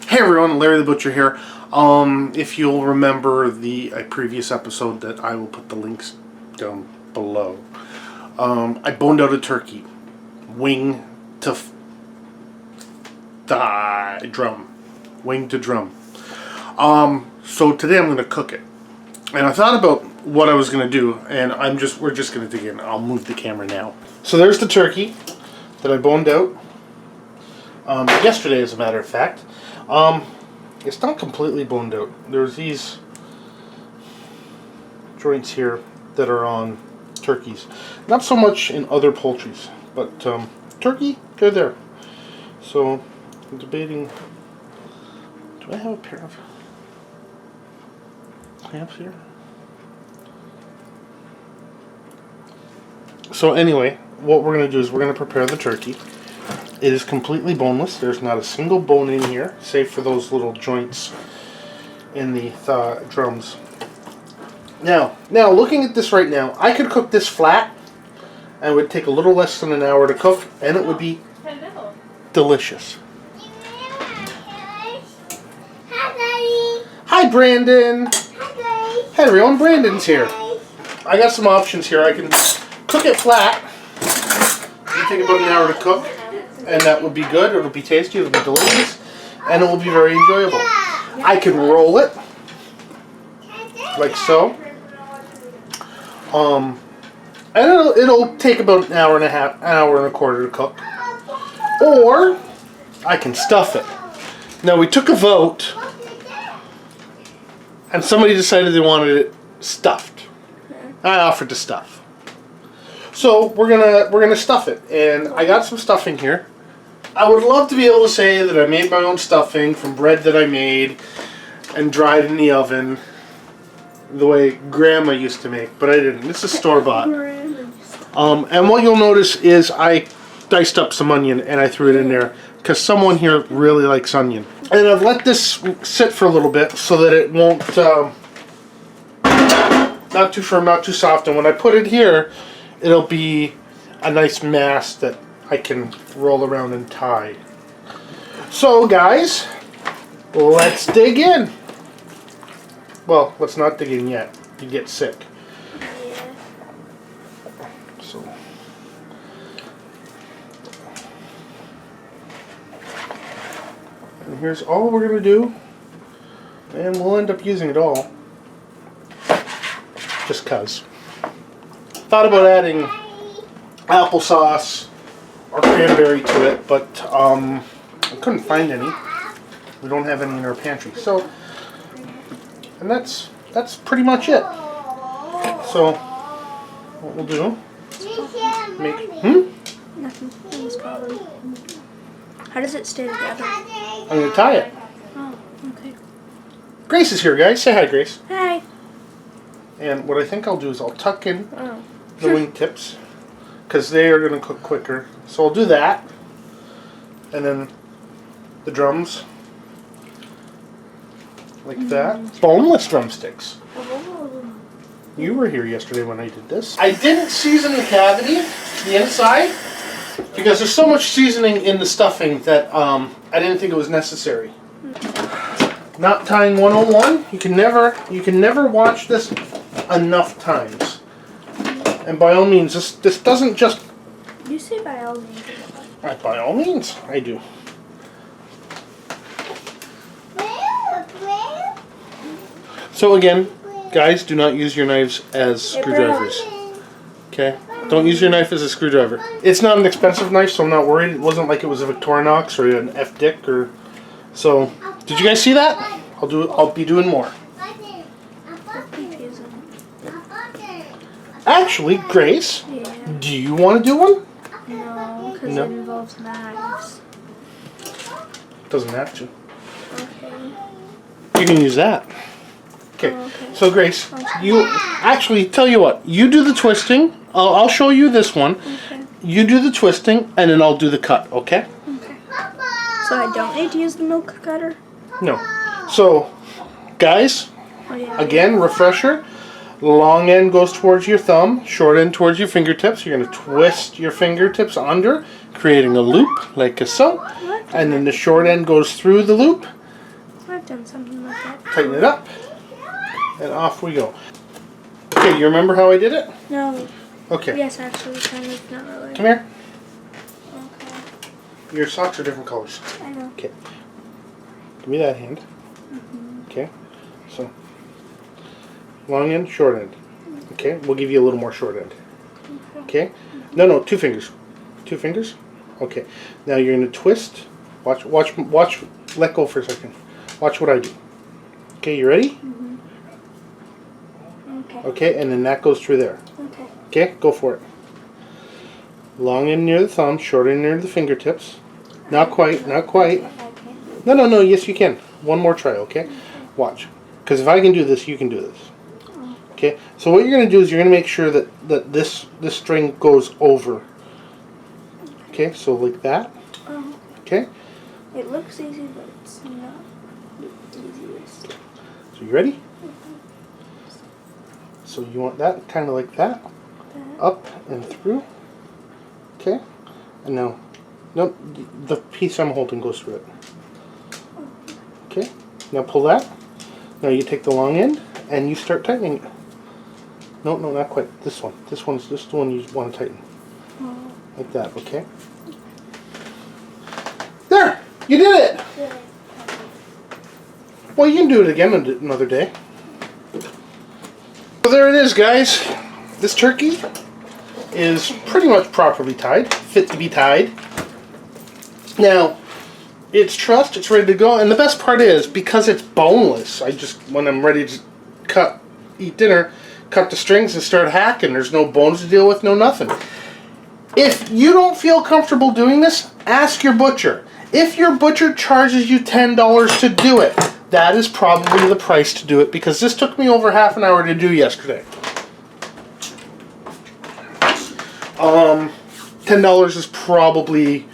Hey everyone, Larry the Butcher here. If you'll remember a previous episode that I will put the links down below. I boned out a turkey, wing to drum, wing to drum. So today I'm going to cook it, and I thought about what I was going to do, and we're just going to dig in. I'll move the camera now. So there's the turkey that I boned out yesterday, as a matter of fact. It's not completely boned out. There's these joints here that are on turkeys. Not so much in other poultries, but turkey, they're there. So I'm debating, do I have a pair of clamps here? So anyway, what we're going to do is we're going to prepare the turkey. It is completely boneless. There's not a single bone in here, save for those little joints in the drums. Now, looking at this right now, I could cook this flat, and it would take a little less than an hour to cook, and it would be delicious. Hi, Brandon. Hi, hey, everyone. Brandon's here. I got some options here. I can cook it flat. It'll take about an hour to cook. And that would be good, it'll be tasty, it'll be delicious, and it will be very enjoyable. I can roll it, like so. And it'll take about an hour and a quarter to cook. Or, I can stuff it. Now we took a vote, and somebody decided they wanted it stuffed. I offered to stuff. So we're gonna stuff it, and I got some stuffing here. I would love to be able to say that I made my own stuffing from bread that I made and dried in the oven the way Grandma used to make, but I didn't. This is store-bought. And what you'll notice is I diced up some onion and I threw it in there because someone here really likes onion. And I've let this sit for a little bit so that it won't, not too firm, not too soft. And when I put it here, it'll be a nice mass that I can roll around and tie. So guys, let's dig in. Well, let's not dig in yet. You get sick. Yeah. So. And here's all we're gonna do. And we'll end up using it all. Just cause. Thought about adding applesauce or cranberry to it, but I couldn't find any. We don't have any in our pantry. So, and that's pretty much it. So, what we'll do, Nothing's probably. How does it stay together? I'm gonna tie it. Oh, okay. Grace is here, guys. Say hi, Grace. Hi. And what I think I'll do is I'll tuck in the wingtips, because they are going to cook quicker. So I'll do that. And then the drums. Like that. Boneless drumsticks. You were here yesterday when I did this. I didn't season the cavity, the inside, because there's so much seasoning in the stuffing that I didn't think it was necessary. Not tying 101. You can never watch this enough times. And by all means, this doesn't just... You say by all means. By all means, I do. So again, guys, do not use your knives as screwdrivers. Okay? Don't use your knife as a screwdriver. It's not an expensive knife, so I'm not worried. It wasn't like it was a Victorinox or an F-Dick or... So, did you guys see that? I'll be doing more. Actually, Grace, do you want to do one? No, because it involves knives. Doesn't have to. Okay. You can use that. Okay. Oh, okay. So Grace, you actually tell you what. You do the twisting. I'll show you this one. Okay. You do the twisting, and then I'll do the cut. Okay? Okay. So I don't need to use the milk cutter? No. So, guys, again, refresher. Long end goes towards your thumb, short end towards your fingertips. You're going to twist your fingertips under, creating a loop like so. And then the short end goes through the loop, done something like that. Tighten it up, and off we go. Okay, you remember how I did it? No. Okay. Yes, actually, kind of, not really. Come here. Okay. Your socks are different colors. I know. Okay. Give me that hand. Okay. So, long end, short end. Okay. We'll give you a little more short end. Okay. No, 2 fingers. 2 fingers. Okay. Now you're going to twist. Watch. Let go for a second. Watch what I do. Okay. You ready? Okay. Okay. And then that goes through there. Okay. Okay. Go for it. Long end near the thumb, short end near the fingertips. Not quite. Not quite. No. Yes, you can. One more try. Okay. Watch. Because if I can do this, you can do this. Okay. So what you're going to do is you're going to make sure that this string goes over. Okay. So like that. Okay. It looks easy, but it's not the easiest. So you ready? So you want that kind of like that, up and through. Okay. And now, no, the piece I'm holding goes through it. Okay. Now pull that. Now you take the long end and you start tightening it. No, not quite. This one. This is the one you want to tighten. Like that. Okay. There. You did it. Well, you can do it again another day. So there it is, guys. This turkey is pretty much properly tied, fit to be tied. Now, it's trussed, it's ready to go, and the best part is, because it's boneless, when I'm ready to eat dinner, cut the strings and start hacking. There's no bones to deal with, no nothing. If you don't feel comfortable doing this, ask your butcher. If your butcher charges you $10 to do it, that is probably the price to do it, because this took me over half an hour to do yesterday. $10 is probably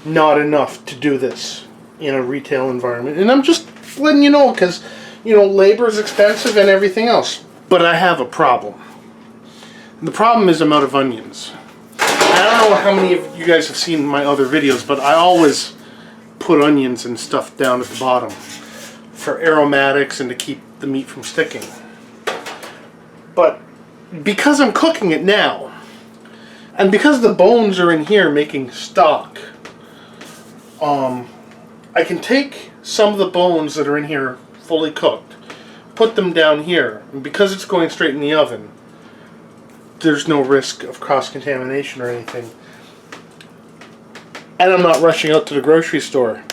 not enough to do this in a retail environment. And I'm just letting you know, because, labor is expensive and everything else. But I have a problem. And the problem is I'm out of onions. I don't know how many of you guys have seen my other videos, but I always put onions and stuff down at the bottom for aromatics and to keep the meat from sticking. But because I'm cooking it now, and because the bones are in here making stock, I can take some of the bones that are in here fully cooked, put them down here, and because it's going straight in the oven, there's no risk of cross-contamination or anything. And I'm not rushing out to the grocery store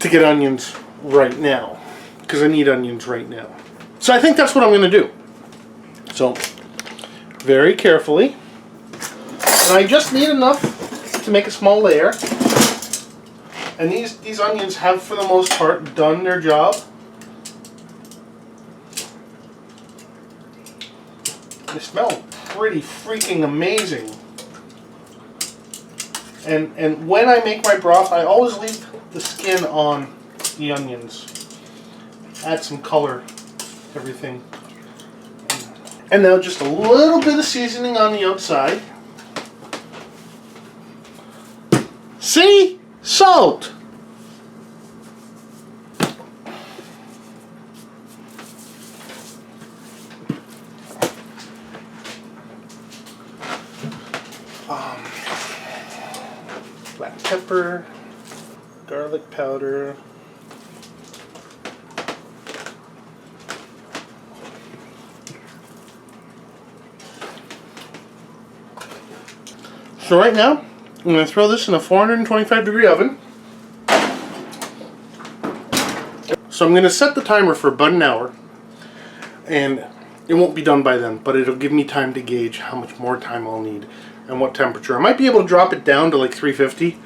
to get onions right now, because I need onions right now. So I think that's what I'm going to do. So, very carefully, and I just need enough to make a small layer. And these onions have, for the most part, done their job. They smell pretty freaking amazing. And when I make my broth, I always leave the skin on the onions. Add some color, everything. And now just a little bit of seasoning on the outside. See? Salt! Black pepper, garlic powder, so right now I'm going to throw this in a 425 degree oven. So I'm going to set the timer for about an hour, and it won't be done by then, but it'll give me time to gauge how much more time I'll need and what temperature. I might be able to drop it down to like 350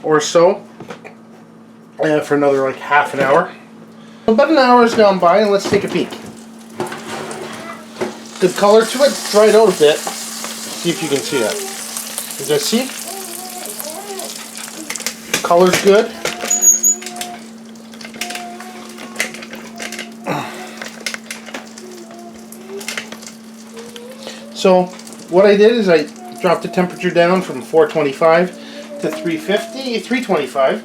or so for another like half an hour. About an hour has gone by, and let's take a peek. Good color to it. It's dried out a bit. See if you can see that. You guys see? Color's good. So what I did is I dropped the temperature down from 425 to 325.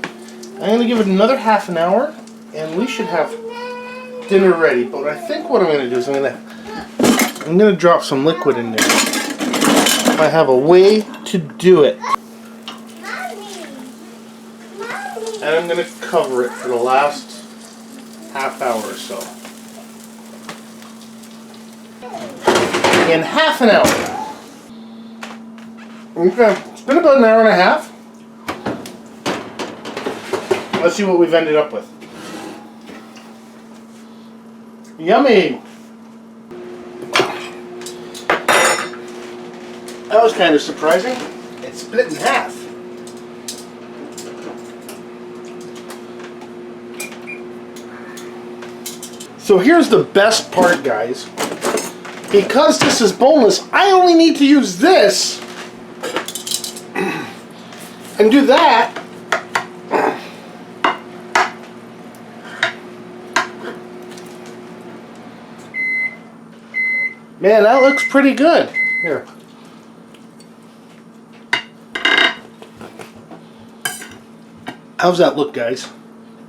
I'm going to give it another half an hour, And we should have dinner ready. But I think what I'm going to do is I'm going to drop some liquid in there. I have a way to do it. And I'm going to cover it for the last half hour or so. In half an hour. Okay, it's been about an hour and a half. Let's see what we've ended up with. Yummy! That was kind of surprising. It's split in half. So here's the best part, guys. Because this is boneless, I only need to use this and do that. Man, that looks pretty good. Here. How's that look, guys?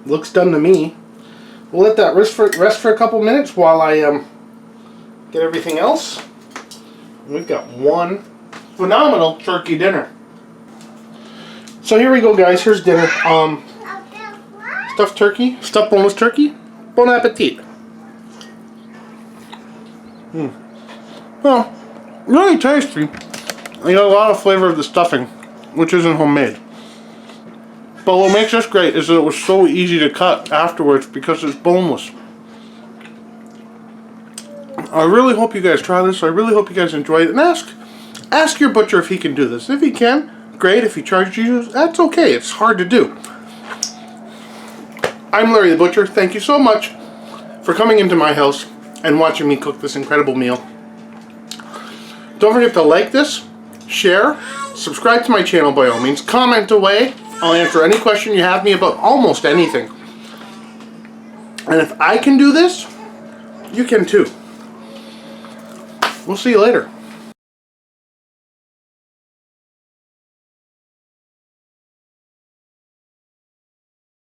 Looks done to me. We'll let that rest for a couple minutes while I get everything else. We've got one phenomenal turkey dinner. So here we go, guys. Here's dinner. Stuffed turkey, stuffed boneless turkey. Bon appetit. Well, really tasty. You got a lot of flavor of the stuffing, which isn't homemade. But what makes this great is that it was so easy to cut afterwards because it's boneless. I really hope you guys try this. I really hope you guys enjoy it. And ask your butcher if he can do this. If he can, great. If he charges you, that's okay. It's hard to do. I'm Larry the Butcher. Thank you so much for coming into my house and watching me cook this incredible meal. Don't forget to like this, share, subscribe to my channel by all means, comment away. I'll answer any question you have me about almost anything. And if I can do this, you can too. We'll see you later.